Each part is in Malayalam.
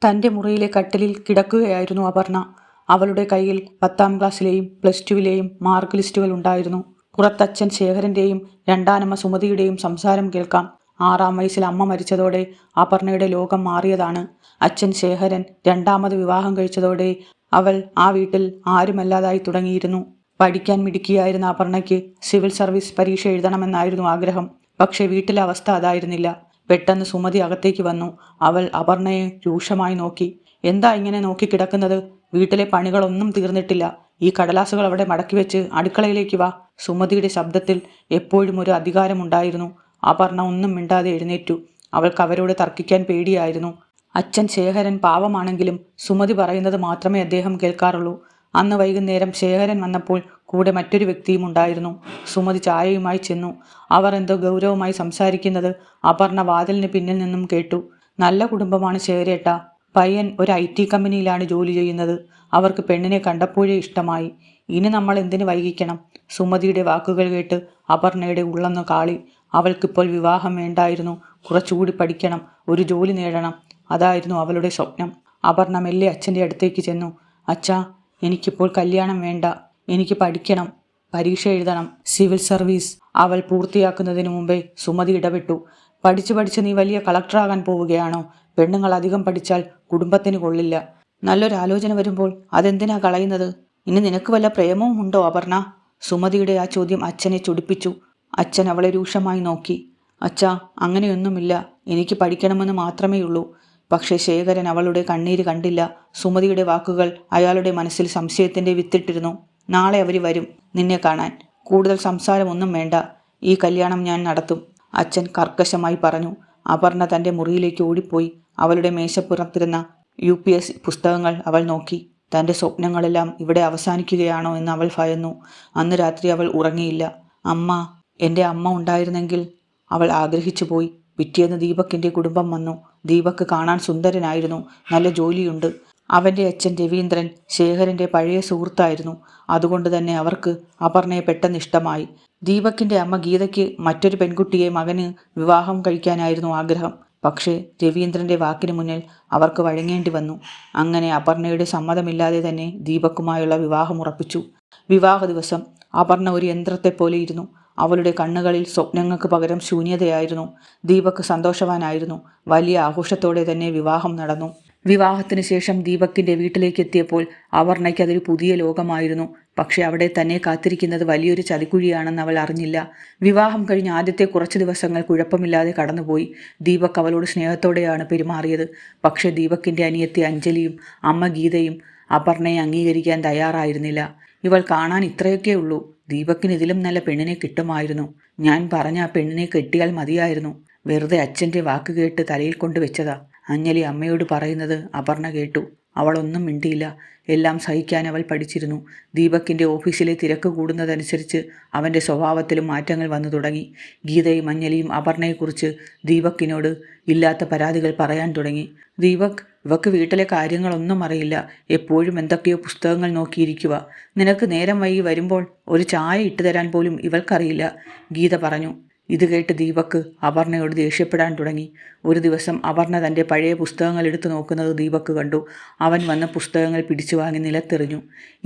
തൻ്റെ മുറിയിലെ കട്ടിലിൽ കിടക്കുകയായിരുന്നു അപർണ. അവളുടെ കയ്യിൽ 10ാം ക്ലാസ്സിലെയും +2വിലെയും മാർക്ക് ലിസ്റ്റുകൾ ഉണ്ടായിരുന്നു. പുറത്തച്ഛൻ ശേഖരൻ്റെയും രണ്ടാനമ്മ സുമതിയുടെയും സംസാരം കേൾക്കാം. 6ാം വയസ്സിൽ അമ്മ മരിച്ചതോടെ അപർണയുടെ ലോകം മാറിയതാണ്. അച്ഛൻ ശേഖരൻ രണ്ടാമത് വിവാഹം കഴിച്ചതോടെ അവൾ ആ വീട്ടിൽ ആരുമല്ലാതായി തുടങ്ങിയിരുന്നു. പഠിക്കാൻ മിടുക്കിയായിരുന്ന അപർണയ്ക്ക് സിവിൽ സർവീസ് പരീക്ഷ എഴുതണമെന്നായിരുന്നു ആഗ്രഹം. പക്ഷേ വീട്ടിലെ അവസ്ഥ അതായിരുന്നില്ല. പെട്ടെന്ന് സുമതി അകത്തേക്ക് വന്നു. അവൾ അപർണയെ രൂക്ഷമായി നോക്കി. എന്താ ഇങ്ങനെ നോക്കിക്കിടക്കുന്നത്? വീട്ടിലെ പണികളൊന്നും തീർന്നിട്ടില്ല. ഈ കടലാസുകൾ അവിടെ മടക്കി വെച്ച് അടുക്കളയിലേക്ക് വാ. സുമതിയുടെ ശബ്ദത്തിൽ എപ്പോഴും ഒരു അധികാരമുണ്ടായിരുന്നു. അപർണ ഒന്നും മിണ്ടാതെ എഴുന്നേറ്റു. അവൾക്ക് അവരോട് തർക്കിക്കാൻ പേടിയായിരുന്നു. അച്ഛൻ ശേഖരൻ പാവമാണെങ്കിലും സുമതി പറയുന്നത് മാത്രമേ അദ്ദേഹം കേൾക്കാറുള്ളൂ. അന്ന് വൈകുന്നേരം ശേഖരൻ വന്നപ്പോൾ കൂടെ മറ്റൊരു വ്യക്തിയും ഉണ്ടായിരുന്നു. സുമതി ചായയുമായി ചെന്നു. അവർ എന്തോ ഗൗരവമായി സംസാരിക്കുന്നത് അപർണ വാതിലിന് പിന്നിൽ നിന്നും കേട്ടു. നല്ല കുടുംബമാണ് ശേഖരേട്ട. പയ്യൻ ഒരു IT കമ്പനിയിലാണ് ജോലി ചെയ്യുന്നത്. അവർക്ക് പെണ്ണിനെ കണ്ടപ്പോഴേ ഇഷ്ടമായി. ഇനി നമ്മൾ എന്തിനു വൈകിക്കണം? സുമതിയുടെ വാക്കുകൾ കേട്ട് അപർണയുടെ ഉള്ളൊന്ന് കാളി. അവൾക്കിപ്പോൾ വിവാഹം വേണ്ടായിരുന്നു. കുറച്ചുകൂടി പഠിക്കണം, ഒരു ജോലി നേടണം. അതായിരുന്നു അവളുടെ സ്വപ്നം. അപർണ മെല്ലെ അച്ഛൻ്റെ അടുത്തേക്ക് ചെന്നു. അച്ഛാ, എനിക്കിപ്പോൾ കല്യാണം വേണ്ട. എനിക്ക് പഠിക്കണം, പരീക്ഷ എഴുതണം, സിവിൽ സർവീസ്. അവൾ പൂർത്തിയാക്കുന്നതിന് മുമ്പേ സുമതി ഇടപെട്ടു. പഠിച്ച് നീ വലിയ കളക്ടറാകാൻ പോവുകയാണോ? പെണ്ണുങ്ങൾ അധികം പഠിച്ചാൽ കുടുംബത്തിന് കൊള്ളില്ല. നല്ലൊരാലോചന വരുമ്പോൾ അതെന്തിനാ കളയുന്നത്? ഇനി നിനക്ക് വല്ല പ്രേമവും ഉണ്ടോ അപർണ? സുമതിയുടെ ആ ചോദ്യം അച്ഛനെ ചൊടിപ്പിച്ചു. അച്ഛൻ അവളെ രൂക്ഷമായി നോക്കി. അച്ഛാ, അങ്ങനെയൊന്നുമില്ല. എനിക്ക് പഠിക്കണമെന്ന് മാത്രമേയുള്ളൂ. പക്ഷേ ശേഖരൻ അവളുടെ കണ്ണീര് കണ്ടില്ല. സുമതിയുടെ വാക്കുകൾ അയാളുടെ മനസ്സിൽ സംശയത്തിൻ്റെ വിത്തിട്ടിരുന്നു. നാളെ അവർ വരും നിന്നെ കാണാൻ. കൂടുതൽ സംസാരമൊന്നും വേണ്ട. ഈ കല്യാണം ഞാൻ നടത്തും, അച്ഛൻ കർക്കശമായി പറഞ്ഞു. അപർണ തൻ്റെ മുറിയിലേക്ക് ഓടിപ്പോയി. അവളുടെ മേശപ്പുറത്തിരുന്ന UPSC പുസ്തകങ്ങൾ അവൾ നോക്കി. തൻ്റെ സ്വപ്നങ്ങളെല്ലാം ഇവിടെ അവസാനിക്കുകയാണോ എന്ന് അവൾ ഭയന്നു. അന്ന് രാത്രി അവൾ ഉറങ്ങിയില്ല. എൻ്റെ അമ്മ ഉണ്ടായിരുന്നെങ്കിൽ അവൾ ആഗ്രഹിച്ചു പോയി. പിറ്റേന്ന് ദീപക്കിൻ്റെ കുടുംബം വന്നു. ദീപക്ക് കാണാൻ സുന്ദരനായിരുന്നു, നല്ല ജോലിയുണ്ട്. അവൻ്റെ അച്ഛൻ രവീന്ദ്രൻ ശേഖരൻ്റെ പഴയ സുഹൃത്തായിരുന്നു. അതുകൊണ്ട് തന്നെ അവർക്ക് അപർണയെ പെട്ടെന്ന് ഇഷ്ടമായി. ദീപക്കിൻ്റെ അമ്മ ഗീതയ്ക്ക് മറ്റൊരു പെൺകുട്ടിയെ മകന് വിവാഹം കഴിക്കാനായിരുന്നു ആഗ്രഹം. പക്ഷേ രവീന്ദ്രൻ്റെ വാക്കിന് മുന്നിൽ അവർക്ക് വഴങ്ങേണ്ടി വന്നു. അങ്ങനെ അപർണയുടെ സമ്മതമില്ലാതെ തന്നെ ദീപക്കുമായുള്ള വിവാഹം ഉറപ്പിച്ചു. വിവാഹ ദിവസം അപർണ ഒരു യന്ത്രത്തെപ്പോലെ ഇരുന്നു. അവളുടെ കണ്ണുകളിൽ സ്വപ്നങ്ങൾക്ക് പകരം ശൂന്യതയായിരുന്നു. ദീപക് സന്തോഷവാനായിരുന്നു. വലിയ ആഘോഷത്തോടെ തന്നെ വിവാഹം നടന്നു. വിവാഹത്തിന് ശേഷം ദീപക്കിൻ്റെ വീട്ടിലേക്ക് എത്തിയപ്പോൾ അപർണയ്ക്ക് അതൊരു പുതിയ ലോകമായിരുന്നു. പക്ഷെ അവിടെ തന്നെ കാത്തിരിക്കുന്നത് വലിയൊരു ചതിക്കുഴിയാണെന്ന് അവൾ അറിഞ്ഞില്ല. വിവാഹം കഴിഞ്ഞ ആദ്യത്തെ കുറച്ച് ദിവസങ്ങൾ കുഴപ്പമില്ലാതെ കടന്നുപോയി. ദീപക് അവളോട് സ്നേഹത്തോടെയാണ് പെരുമാറിയത്. പക്ഷെ ദീപക്കിൻ്റെ അനിയത്തി അഞ്ജലിയും അമ്മ ഗീതയും അപർണയെ അംഗീകരിക്കാൻ തയ്യാറായിരുന്നില്ല. ഇവൾ കാണാൻ ഇത്രയൊക്കെ ഉള്ളൂ. ദീപക്കിന് ഇതിലും നല്ല പെണ്ണിനെ കിട്ടുമായിരുന്നു. ഞാൻ പറഞ്ഞ ആ പെണ്ണിനെ കെട്ടിയാൽ മതിയായിരുന്നു. വെറുതെ അച്ഛൻ്റെ വാക്ക് കേട്ട് തലയിൽ കൊണ്ടുവച്ചതാ. അഞ്ജലി അമ്മയോട് പറയുന്നത് അപർണ കേട്ടു. അവളൊന്നും മിണ്ടിയില്ല. എല്ലാം സഹിക്കാൻ അവൾ പഠിച്ചിരുന്നു. ദീപക്കിൻ്റെ ഓഫീസിലെ തിരക്ക് കൂടുന്നതനുസരിച്ച് അവൻ്റെ സ്വഭാവത്തിലും മാറ്റങ്ങൾ വന്നു തുടങ്ങി. ഗീതയും അഞ്ജലിയും അപർണയെക്കുറിച്ച് ദീപക്കിനോട് ഇല്ലാത്ത പരാതികൾ പറയാൻ തുടങ്ങി. ദീപക്, ഇവക്ക് വീട്ടിലെ കാര്യങ്ങളൊന്നും അറിയില്ല. എപ്പോഴും എന്തൊക്കെയോ പുസ്തകങ്ങൾ നോക്കിയിരിക്കുക. നിനക്ക് നേരം വൈകി വരുമ്പോൾ ഒരു ചായ ഇട്ടു തരാൻ പോലും ഇവൾക്കറിയില്ല, ഗീത പറഞ്ഞു. ഇത് കേട്ട് ദീപക് അപർണയോട് ദേഷ്യപ്പെടാൻ തുടങ്ങി. ഒരു ദിവസം അപർണ തൻ്റെ പഴയ പുസ്തകങ്ങൾ എടുത്തു നോക്കുന്നത് ദീപക് കണ്ടു. അവൻ വന്ന പുസ്തകങ്ങൾ പിടിച്ചു വാങ്ങി നിലത്തെറിഞ്ഞു.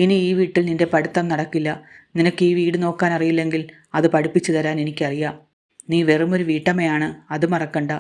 ഇനി ഈ വീട്ടിൽ നിന്റെ പഠിത്തം നടക്കില്ല. നിനക്ക് ഈ വീട് നോക്കാൻ അറിയില്ലെങ്കിൽ അത് പഠിപ്പിച്ചു തരാൻ എനിക്കറിയാം. നീ വെറുമൊരു വീട്ടമ്മയാണ്, അത് മറക്കണ്ട.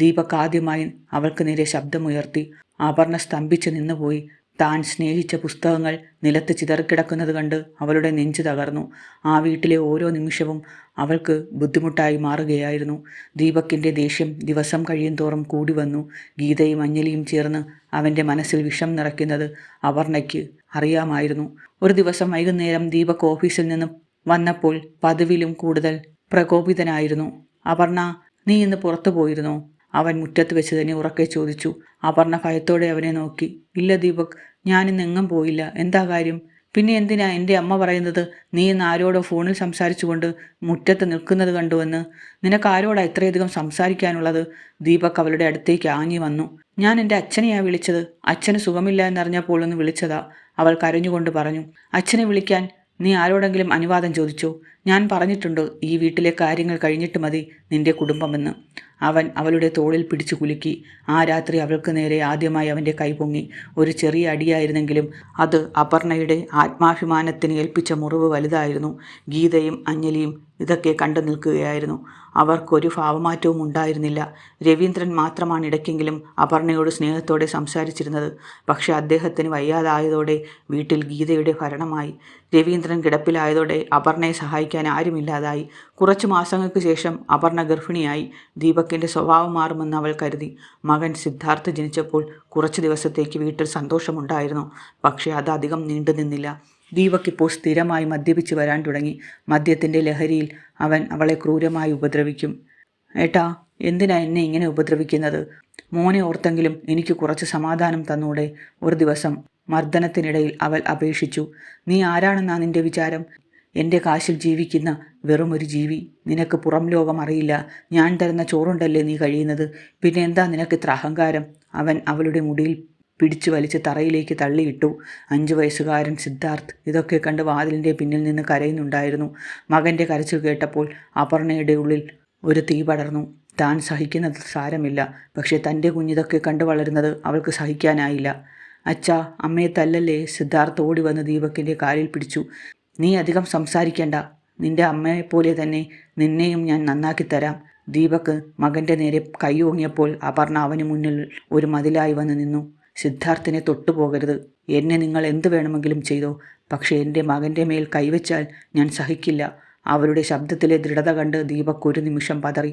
ദീപക് ആദ്യമായി അവൾക്ക് നേരെ ശബ്ദമുയർത്തി. അപർണ സ്തംഭിച്ച് നിന്നുപോയി. താൻ സ്നേഹിച്ച പുസ്തകങ്ങൾ നിലത്ത് ചിതറിക്കിടക്കുന്നത് കണ്ട് അവളുടെ നെഞ്ചു തകർന്നു. ആ വീട്ടിലെ ഓരോ നിമിഷവും അവൾക്ക് ബുദ്ധിമുട്ടായി മാറുകയായിരുന്നു. ദീപക്കിൻ്റെ ദേഷ്യം ദിവസം കഴിയും തോറും കൂടി വന്നു. ഗീതയും അഞ്ജലിയും ചേർന്ന് അവൻ്റെ മനസ്സിൽ വിഷം നിറയ്ക്കുന്നത് അപർണയ്ക്ക് അറിയാമായിരുന്നു. ഒരു ദിവസം വൈകുന്നേരം ദീപക് ഓഫീസിൽ നിന്ന് വന്നപ്പോൾ പതിവിലും കൂടുതൽ പ്രകോപിതനായിരുന്നു. അപർണ, നീ ഇന്ന് പുറത്തു പോയിരുന്നോ? അവൻ മുറ്റത്ത് വെച്ച് തന്നെ ഉറക്കെ ചോദിച്ചു. അപർണ ഭയത്തോടെ അവനെ നോക്കി. ഇല്ല ദീപക്, ഞാനിന്ന് എങ്ങും പോയില്ല. എന്താ കാര്യം? പിന്നെ എന്തിനാ എൻ്റെ അമ്മ പറയുന്നത് നീ ഇന്ന് ആരോടോ ഫോണിൽ സംസാരിച്ചുകൊണ്ട് മുറ്റത്ത് നിൽക്കുന്നത് കണ്ടുവെന്ന്? നിനക്ക് ആരോടാ ഇത്രയധികം സംസാരിക്കാനുള്ളത്? ദീപക് അവളുടെ അടുത്തേക്ക് ആഞ്ഞു വന്നു. ഞാൻ എൻ്റെ അച്ഛനെയാ വിളിച്ചത്. അച്ഛന് സുഖമില്ല എന്നറിഞ്ഞപ്പോൾ ഒന്ന് വിളിച്ചതാ, അവൾ കരഞ്ഞുകൊണ്ട് പറഞ്ഞു. അച്ഛനെ വിളിക്കാൻ നീ ആരോടെങ്കിലും അനുവാദം ചോദിച്ചോ? ഞാൻ പറഞ്ഞിട്ടുണ്ട് ഈ വീട്ടിലെ കാര്യങ്ങൾ കഴിഞ്ഞിട്ട് മതി നിന്റെ കുടുംബമെന്ന്. അവൻ അവളുടെ തോളിൽ പിടിച്ചു കുലുക്കി. ആ രാത്രി അവൾക്ക് നേരെ ആദ്യമായി അവൻ്റെ കൈ പൊങ്ങി. ഒരു ചെറിയ അടിയായിരുന്നെങ്കിലും അത് അപർണയുടെ ആത്മാഭിമാനത്തിന് ഏൽപ്പിച്ച മുറിവ് വലുതായിരുന്നു. ഗീതയും അഞ്ജലിയും ഇതൊക്കെ കണ്ടു നിൽക്കുകയായിരുന്നു. അവർക്കൊരു ഭാവമാറ്റവും ഉണ്ടായിരുന്നില്ല. രവീന്ദ്രൻ മാത്രമാണ് ഇടയ്ക്കെങ്കിലും അപർണയോട് സ്നേഹത്തോടെ സംസാരിച്ചിരുന്നത്. പക്ഷെ അദ്ദേഹത്തിന് വയ്യാതായതോടെ വീട്ടിൽ ഗീതയുടെ ഭരണമായി. രവീന്ദ്രൻ കിടപ്പിലായതോടെ അപർണയെ സഹായിക്കാൻ ആരുമില്ലാതായി. കുറച്ചു മാസങ്ങൾക്ക് ശേഷം അപർണ ഗർഭിണിയായി. ദീപകിൻ്റെ സ്വഭാവം മാറുമെന്ന് അവൾ കരുതി. മകൻ സിദ്ധാർത്ഥ് ജനിച്ചപ്പോൾ കുറച്ച് ദിവസത്തേക്ക് വീട്ടിൽ സന്തോഷമുണ്ടായിരുന്നു. പക്ഷേ അത് അധികം നീണ്ടു നിന്നില്ല. ദീപക് ഇപ്പോൾ സ്ഥിരമായി മദ്യപിച്ച് വരാൻ തുടങ്ങി. മദ്യത്തിൻ്റെ ലഹരിയിൽ അവൻ അവളെ ക്രൂരമായി ഉപദ്രവിക്കും. ഏട്ടാ, എന്തിനാ എന്നെ ഇങ്ങനെ ഉപദ്രവിക്കുന്നത്? മോനെ ഓർത്തെങ്കിലും എനിക്ക് കുറച്ച് സമാധാനം തന്നൂടെ? ഒരു ദിവസം മർദ്ദനത്തിനിടയിൽ അവൾ അപേക്ഷിച്ചു. നീ ആരാണെന്നാ നിന്റെ വിചാരം? എൻ്റെ കാശിൽ ജീവിക്കുന്ന വെറും ഒരു ജീവി. നിനക്ക് പുറം ലോകം അറിയില്ല. ഞാൻ തരുന്ന ചോറുണ്ടല്ലേ നീ കഴിയുന്നത്. പിന്നെ എന്താ നിനക്ക് ഇത്ര അഹങ്കാരം? അവൻ അവളുടെ മുടിയിൽ പിടിച്ചു വലിച്ച് തറയിലേക്ക് തള്ളിയിട്ടു. 5 വയസ്സുകാരൻ സിദ്ധാർത്ഥ് ഇതൊക്കെ കണ്ട് വാതിലിൻ്റെ പിന്നിൽ നിന്ന് കരയുന്നുണ്ടായിരുന്നു. മകൻ്റെ കരച്ചിൽ കേട്ടപ്പോൾ അപർണയുടെ ഉള്ളിൽ ഒരു തീ പടർന്നു. താൻ സഹിക്കുന്നത് സാരമില്ല, പക്ഷേ തൻ്റെ കുഞ്ഞിതൊക്കെ കണ്ടു വളരുന്നത് അവൾക്ക് സഹിക്കാനായില്ല. അച്ഛാ, അമ്മയെ തല്ലല്ലേ? സിദ്ധാർത്ഥ് ഓടി വന്ന് ദീപകിൻ്റെ കാലിൽ പിടിച്ചു. നീ അധികം സംസാരിക്കണ്ട. നിന്റെ അമ്മയെപ്പോലെ തന്നെ നിന്നെയും ഞാൻ നന്നാക്കി തരാം. ദീപക് മകൻ്റെ നേരെ കൈ ഓങ്ങിയപ്പോൾ അപർണ അവന് മുന്നിൽ ഒരു മതിലായി വന്ന് നിന്നു. സിദ്ധാർത്ഥിനെ തൊട്ടുപോകരുത്. എന്നെ നിങ്ങൾ എന്ത് വേണമെങ്കിലും ചെയ്തോ, പക്ഷേ എൻ്റെ മകൻ്റെ മേൽ കൈവച്ചാൽ ഞാൻ സഹിക്കില്ല. അവരുടെ ശബ്ദത്തിലെ ദൃഢത കണ്ട് ദീപക് ഒരു നിമിഷം പതറി.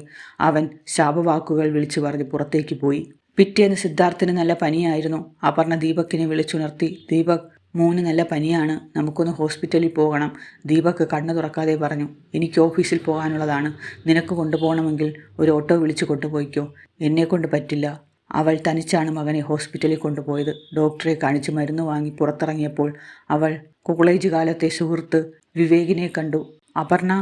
അവൻ ശാപവാക്കുകൾ വിളിച്ചു പറഞ്ഞ് പുറത്തേക്ക് പോയി. പിറ്റേന്ന് സിദ്ധാർത്ഥിന് നല്ല പനിയായിരുന്നു. അപർണ ദീപകിനെ വിളിച്ചുണർത്തി. ദീപക്, മോന് നല്ല പനിയാണ്, നമുക്കൊന്ന് ഹോസ്പിറ്റലിൽ പോകണം. ദീപക് കണ്ണു തുറക്കാതെ പറഞ്ഞു. എനിക്ക് ഓഫീസിൽ പോകാനുള്ളതാണ്. നിനക്ക് കൊണ്ടുപോകണമെങ്കിൽ ഒരു ഓട്ടോ വിളിച്ചു കൊണ്ടുപോയിക്കോ. എന്നെക്കൊണ്ട് പറ്റില്ല. അവൾ തനിച്ചാണ് മകനെ ഹോസ്പിറ്റലിൽ കൊണ്ടുപോയത്. ഡോക്ടറെ കാണിച്ച് മരുന്ന് വാങ്ങി പുറത്തിറങ്ങിയപ്പോൾ അവൾ കോളേജ് കാലത്തെ സുഹൃത്ത് വിവേകിനെ കണ്ടു. അപർണ,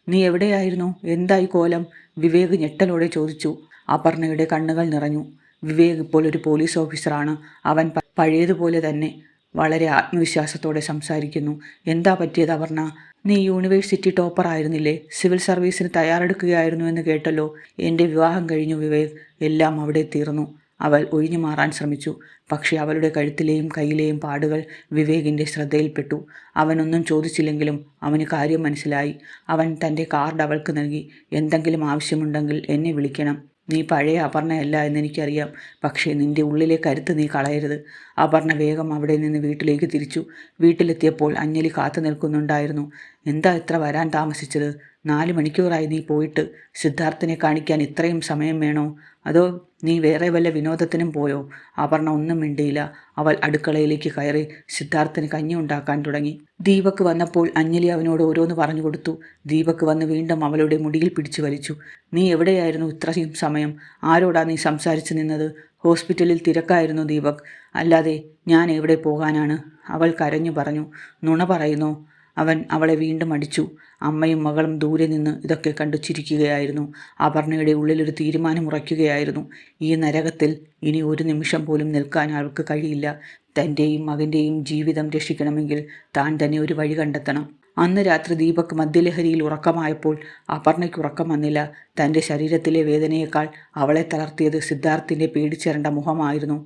നീ എവിടെയായിരുന്നു? എന്തായി കോലം? വിവേക് ഞെട്ടലോടെ ചോദിച്ചു. അപർണയുടെ കണ്ണുകൾ നിറഞ്ഞു. വിവേക് ഇപ്പോൾ ഒരു പോലീസ് ഓഫീസറാണ്. അവൻ പഴയതുപോലെ തന്നെ വളരെ ആത്മവിശ്വാസത്തോടെ സംസാരിക്കുന്നു. എന്താ പറ്റിയത് അപർണ? നീ യൂണിവേഴ്സിറ്റി ടോപ്പർ ആയിരുന്നില്ലേ? സിവിൽ സർവീസിന് തയ്യാറെടുക്കുകയായിരുന്നു എന്ന് കേട്ടല്ലോ. എൻ്റെ വിവാഹം കഴിഞ്ഞു വിവേക്. എല്ലാം അവിടെ തീർന്നു. അവൾ ഒഴിഞ്ഞു മാറാൻ ശ്രമിച്ചു. പക്ഷേ അവളുടെ കഴുത്തിലെയും കയ്യിലെയും പാടുകൾ വിവേകിൻ്റെ ശ്രദ്ധയിൽപ്പെട്ടു. അവനൊന്നും ചോദിച്ചില്ലെങ്കിലും അവന് കാര്യം മനസ്സിലായി. അവൻ തൻ്റെ കാർഡ് അവൾക്ക് നൽകി. എന്തെങ്കിലും ആവശ്യമുണ്ടെങ്കിൽ എന്നെ വിളിക്കണം. നീ പഴയ അപർണയല്ല എന്നെനിക്കറിയാം, പക്ഷേ നിന്റെ ഉള്ളിലെ കരുത്ത് നീ കളയരുത്. അപർണ വേഗം അവിടെ നിന്ന് വീട്ടിലേക്ക് തിരിച്ചു. വീട്ടിലെത്തിയപ്പോൾ അഞ്ജലി കാത്തു നിൽക്കുന്നുണ്ടായിരുന്നു. എന്താ ഇത്ര വരാൻ താമസിച്ചത്? 4 മണിക്കൂറായി നീ പോയിട്ട്. സിദ്ധാർത്ഥിനെ കാണിക്കാൻ ഇത്രയും സമയം വേണോ? അതോ നീ വേറെ വല്ല വിനോദത്തിനും പോയോ? അപർണ ഒന്നും മിണ്ടിയില്ല. അവൾ അടുക്കളയിലേക്ക് കയറി സിദ്ധാർത്ഥിന് കഞ്ഞി ഉണ്ടാക്കാൻ തുടങ്ങി. ദീപക് വന്നപ്പോൾ അഞ്ജലി അവനോട് ഓരോന്ന് പറഞ്ഞു കൊടുത്തു. ദീപക് വന്ന് വീണ്ടും അവളുടെ മുടിയിൽ പിടിച്ചു വലിച്ചു. നീ എവിടെയായിരുന്നു ഇത്രയും സമയം? ആരോടാ നീ സംസാരിച്ചു നിന്നത്? ഹോസ്പിറ്റലിൽ തിരക്കായിരുന്നു ദീപക്. അല്ലാതെ ഞാൻ എവിടെ പോകാനാണ്? അവൾ കരഞ്ഞു പറഞ്ഞു. നുണ പറയുന്നോ? അവൻ അവളെ വീണ്ടും അടിച്ചു. അമ്മയും മകളും ദൂരെ നിന്ന് ഇതൊക്കെ കണ്ടു ചിരിക്കുകയായിരുന്നു. അപർണയുടെ ഉള്ളിലൊരു തീരുമാനമുറയ്ക്കുകയായിരുന്നു. ഈ നരകത്തിൽ ഇനി ഒരു നിമിഷം പോലും നിൽക്കാൻ അവൾക്ക് കഴിയില്ല. തൻ്റെയും മകൻ്റെയും ജീവിതം രക്ഷിക്കണമെങ്കിൽ താൻ തന്നെ ഒരു വഴി കണ്ടെത്തണം. അന്ന് രാത്രി ദീപക് മദ്യലഹരിയിൽ ഉറക്കമായപ്പോൾ അപർണയ്ക്ക് ഉറക്കം വന്നില്ല. തൻ്റെ ശരീരത്തിലെ വേദനയേക്കാൾ അവളെ തളർത്തിയത് സിദ്ധാർത്ഥിൻ്റെ പേടിച്ചിരണ്ട മുഖമായിരുന്നു.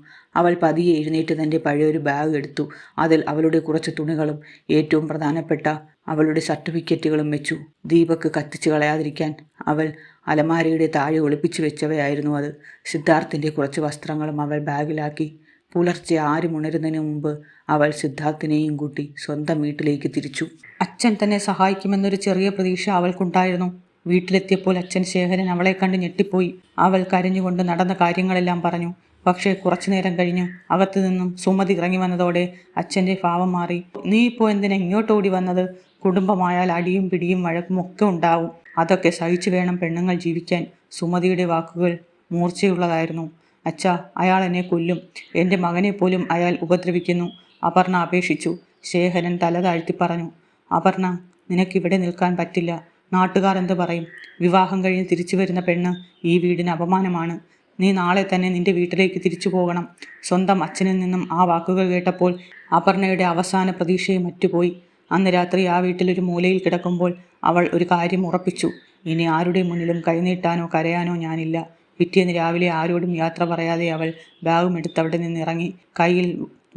അവൾ പതിയെ എഴുന്നേറ്റ് തൻ്റെ പഴയൊരു ബാഗ് എടുത്തു. അതിൽ അവളുടെ കുറച്ച് തുണികളും ഏറ്റവും പ്രധാനപ്പെട്ട അവളുടെ സർട്ടിഫിക്കറ്റുകളും വെച്ചു. ദീപക് കത്തിച്ചു കളയാതിരിക്കാൻ അവൾ അലമാരയുടെ താഴെ ഒളിപ്പിച്ചു വെച്ചവയായിരുന്നു അത്. സിദ്ധാർത്ഥിൻ്റെ കുറച്ച് വസ്ത്രങ്ങളും അവൾ ബാഗിലാക്കി. പുലർച്ചെ ആരും ഉണരുന്നതിന് മുമ്പ് അവൾ സിദ്ധാർത്ഥിനെയും കൂട്ടി സ്വന്തം വീട്ടിലേക്ക് തിരിച്ചു. അച്ഛൻ തന്നെ സഹായിക്കുമെന്നൊരു ചെറിയ പ്രതീക്ഷ അവൾക്കുണ്ടായിരുന്നു. വീട്ടിലെത്തിയപ്പോൾ അച്ഛൻ ശേഖരൻ അവളെ കണ്ട് ഞെട്ടിപ്പോയി. അവൾ കരഞ്ഞുകൊണ്ട് നടന്ന കാര്യങ്ങളെല്ലാം പറഞ്ഞു. പക്ഷേ കുറച്ചു നേരം കഴിഞ്ഞു അകത്തു നിന്നും സുമതി ഇറങ്ങി വന്നതോടെ അച്ഛൻ്റെ ഭാവം മാറി. നീ ഇപ്പോൾ എന്തിനാ ഇങ്ങോട്ട് ഓടി വന്നത്? കുടുംബമായാൽ അടിയും പിടിയും വഴക്കും ഒക്കെ ഉണ്ടാവും. അതൊക്കെ സഹിച്ചു വേണം പെണ്ണുങ്ങൾ ജീവിക്കാൻ. സുമതിയുടെ വാക്കുകൾ മൂർച്ചയുള്ളതായിരുന്നു. അച്ഛാ, അയാൾ എന്നെ കൊല്ലും. എൻ്റെ മകനെ പോലും അയാൾ ഉപദ്രവിക്കുന്നു. അപർണ അപേക്ഷിച്ചു. ശേഖരൻ തല താഴ്ത്തി പറഞ്ഞു. അപർണ, നിനക്കിവിടെ നിൽക്കാൻ പറ്റില്ല. നാട്ടുകാർ എന്ത് പറയും? വിവാഹം കഴിഞ്ഞ് തിരിച്ചു വരുന്ന പെണ്ണ് ഈ വീടിന് അപമാനമാണ്. നീ നാളെ തന്നെ നിന്റെ വീട്ടിലേക്ക് തിരിച്ചു പോകണം. സ്വന്തം അച്ഛനിൽ നിന്നും ആ വാക്കുകൾ കേട്ടപ്പോൾ അപർണയുടെ അവസാന പ്രതീക്ഷയും മറ്റുപോയി. അന്ന് രാത്രി ആ വീട്ടിലൊരു മൂലയിൽ കിടക്കുമ്പോൾ അവൾ ഒരു കാര്യം ഉറപ്പിച്ചു. ഇനി ആരുടെ മുന്നിലും കൈനീട്ടാനോ കരയാനോ ഞാനില്ല. പിറ്റേന്ന് രാവിലെ ആരോടും യാത്ര പറയാതെ അവൾ ബാഗും എടുത്ത് അവിടെ നിന്ന് ഇറങ്ങി. കയ്യിൽ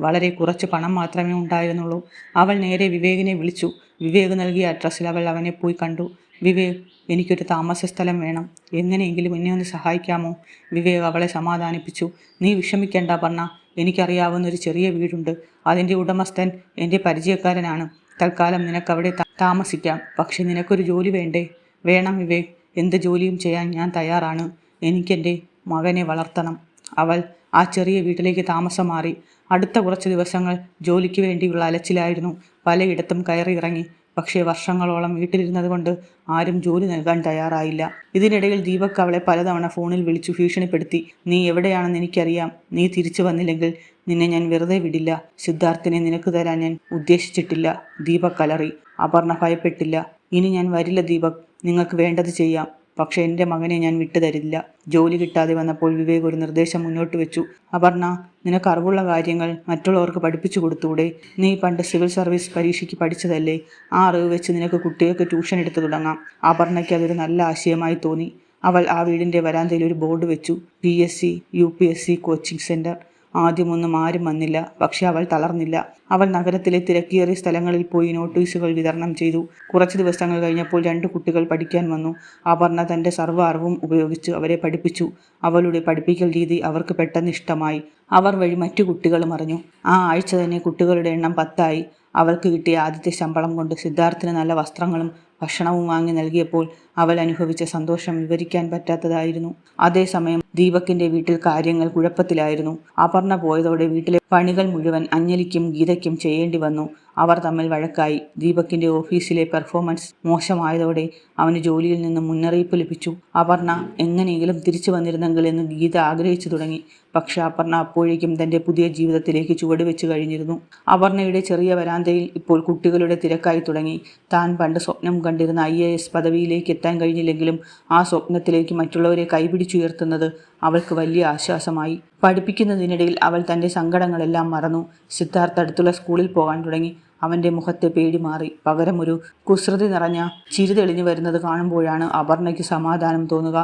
വളരെ കുറച്ച് പണം മാത്രമേ ഉണ്ടായിരുന്നുള്ളൂ. അവൾ നേരെ വിവേകിനെ വിളിച്ചു. വിവേക് നൽകിയ അഡ്രസ്സിൽ അവൾ അവനെ പോയി കണ്ടു. വിവേക്, എനിക്കൊരു താമസ സ്ഥലം വേണം. എങ്ങനെയെങ്കിലും എന്നെ ഒന്ന് സഹായിക്കാമോ? വിവേക് അവളെ സമാധാനിപ്പിച്ചു. നീ വിഷമിക്കേണ്ട പറഞ്ഞ, എനിക്കറിയാവുന്ന ഒരു ചെറിയ വീടുണ്ട്. അതിൻ്റെ ഉടമസ്ഥൻ എൻ്റെ പരിചയക്കാരനാണ്. തൽക്കാലം നിനക്കവിടെ താമസിക്കാം. പക്ഷെ നിനക്കൊരു ജോലി വേണ്ടേ? വേണം വിവേക്, എന്ത് ജോലിയും ചെയ്യാൻ ഞാൻ തയ്യാറാണ്. എനിക്കെൻ്റെ മകനെ വളർത്തണം. അവൾ ആ ചെറിയ വീട്ടിലേക്ക് താമസം മാറി. അടുത്ത കുറച്ച് ദിവസങ്ങൾ ജോലിക്ക് വേണ്ടിയുള്ള അലച്ചിലായിരുന്നു. പലയിടത്തും കയറി ഇറങ്ങി. പക്ഷേ വർഷങ്ങളോളം വീട്ടിലിരുന്നത് കൊണ്ട് ആരും ജോലി നൽകാൻ തയ്യാറായില്ല. ഇതിനിടയിൽ ദീപക് അവളെ പലതവണ ഫോണിൽ വിളിച്ചു ഭീഷണിപ്പെടുത്തി. നീ എവിടെയാണെന്ന് എനിക്കറിയാം. നീ തിരിച്ചു വന്നില്ലെങ്കിൽ നിന്നെ ഞാൻ വെറുതെ വിടില്ല. സിദ്ധാർത്ഥിനെ നിനക്ക് തരാൻ ഞാൻ ഉദ്ദേശിച്ചിട്ടില്ല. ദീപക് അലറി. അപർണ ഭയപ്പെട്ടില്ല. ഇനി ഞാൻ വരില്ല ദീപക്. നിങ്ങൾക്ക് വേണ്ടത് ചെയ്യാം. പക്ഷെ എൻ്റെ മകനെ ഞാൻ വിട്ടുതരില്ല. ജോലി കിട്ടാതെ വന്നപ്പോൾ വിവേക് ഒരു നിർദ്ദേശം മുന്നോട്ട് വെച്ചു. അപർണ, നിനക്ക് അറിവുള്ള കാര്യങ്ങൾ മറ്റുള്ളവർക്ക് പഠിപ്പിച്ചു കൊടുത്തൂടെ? നീ പണ്ട് സിവിൽ സർവീസ് പരീക്ഷയ്ക്ക് പഠിച്ചതല്ലേ? ആ അറിവ് വെച്ച് നിനക്ക് കുട്ടികൾക്ക് ട്യൂഷൻ എടുത്തു തുടങ്ങാം. അപർണയ്ക്ക് അതൊരു നല്ല ആശയമായി തോന്നി. അവൾ ആ വീടിൻ്റെ വരാന്തയിൽ ഒരു ബോർഡ് വെച്ചു. PSC UPSC coaching centre. ആദ്യമൊന്നും ആരും വന്നില്ല. പക്ഷെ അവൾ തളർന്നില്ല. അവൾ നഗരത്തിലെ തിരക്കേറിയ സ്ഥലങ്ങളിൽ പോയി നോട്ടീസുകൾ വിതരണം ചെയ്തു. കുറച്ച് ദിവസങ്ങൾ കഴിഞ്ഞപ്പോൾ 2 കുട്ടികൾ പഠിക്കാൻ വന്നു. അപർണ തൻ്റെ സർവ്വ അറിവും ഉപയോഗിച്ച് അവരെ പഠിപ്പിച്ചു. അവളുടെ പഠിപ്പിക്കൽ രീതി അവർക്ക് പെട്ടെന്ന് ഇഷ്ടമായി. അവർ വഴി മറ്റു കുട്ടികളും അറിഞ്ഞു. ആ ആഴ്ച തന്നെ കുട്ടികളുടെ എണ്ണം 10 ആയി. അവൾക്ക് കിട്ടിയ ആദ്യത്തെ ശമ്പളം കൊണ്ട് സിദ്ധാർത്ഥിന് നല്ല വസ്ത്രങ്ങളും ഭക്ഷണവും വാങ്ങി നൽകിയപ്പോൾ അവൾ അനുഭവിച്ച സന്തോഷം വിവരിക്കാൻ പറ്റാത്തതായിരുന്നു. അതേസമയം ദീപകിന്റെ വീട്ടിൽ കാര്യങ്ങൾ കുഴപ്പത്തിലായിരുന്നു. അപർണ പോയതോടെ വീട്ടിലെ പണികൾ മുഴുവൻ അഞ്ജലിക്കും ഗീതയ്ക്കും ചെയ്യേണ്ടി വന്നു. അവർ തമ്മിൽ വഴക്കായി. ദീപകിന്റെ ഓഫീസിലെ പെർഫോമൻസ് മോശമായതോടെ അവന് ജോലിയിൽ നിന്ന് മുന്നറിയിപ്പ് ലഭിച്ചു. അപർണ എങ്ങനെയെങ്കിലും തിരിച്ചു വന്നിരുന്നെങ്കിൽ എന്ന് ഗീത ആഗ്രഹിച്ചു തുടങ്ങി. പക്ഷെ അപർണ അപ്പോഴേക്കും തൻ്റെ പുതിയ ജീവിതത്തിലേക്ക് ചുവടുവെച്ച് കഴിഞ്ഞിരുന്നു. അപർണയുടെ ചെറിയ വരാന്തയിൽ ഇപ്പോൾ കുട്ടികളുടെ തിരക്കായി തുടങ്ങി. താൻ പണ്ട് സ്വപ്നം കണ്ടിരുന്ന IAS പദവിയിലേക്ക് എത്താൻ കഴിഞ്ഞില്ലെങ്കിലും ആ സ്വപ്നത്തിലേക്ക് മറ്റുള്ളവരെ കൈപിടിച്ചുയർത്തുന്നത് അവൾക്ക് വലിയ ആശ്വാസമായി. പഠിപ്പിക്കുന്നതിനിടയിൽ അവൾ തൻ്റെ സങ്കടങ്ങളെല്ലാം മറന്നു. സിദ്ധാർത്ഥ് അടുത്തുള്ള സ്കൂളിൽ പോകാൻ തുടങ്ങി. അവൻ്റെ മുഖത്തെ പേടി മാറി. പകരം ഒരു കുസൃതി നിറഞ്ഞ ചിരി തെളിഞ്ഞു വരുന്നത് കാണുമ്പോഴാണ് അപർണയ്ക്ക് സമാധാനം തോന്നുക.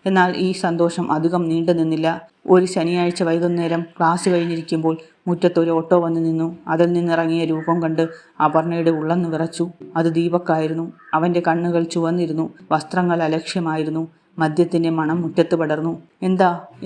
എന്നാൽ ഈ സന്തോഷം അധികം നീണ്ടു നിന്നില്ല. ഒരു ശനിയാഴ്ച വൈകുന്നേരം ക്ലാസ് കഴിഞ്ഞിരിക്കുമ്പോൾ മുറ്റത്തൊരു ഓട്ടോ വന്നു നിന്നു. അതിൽ നിന്നിറങ്ങിയ രൂപം കണ്ട് അപർണയുടെ ഉള്ളന്നു വിറച്ചു. അത് ദീപക്കായിരുന്നു. അവൻ്റെ കണ്ണുകൾ ചുവന്നിരുന്നു. വസ്ത്രങ്ങൾ അലക്ഷ്യമായിരുന്നു. മദ്യത്തിൻ്റെ മണം മുറ്റത്ത് പടർന്നു.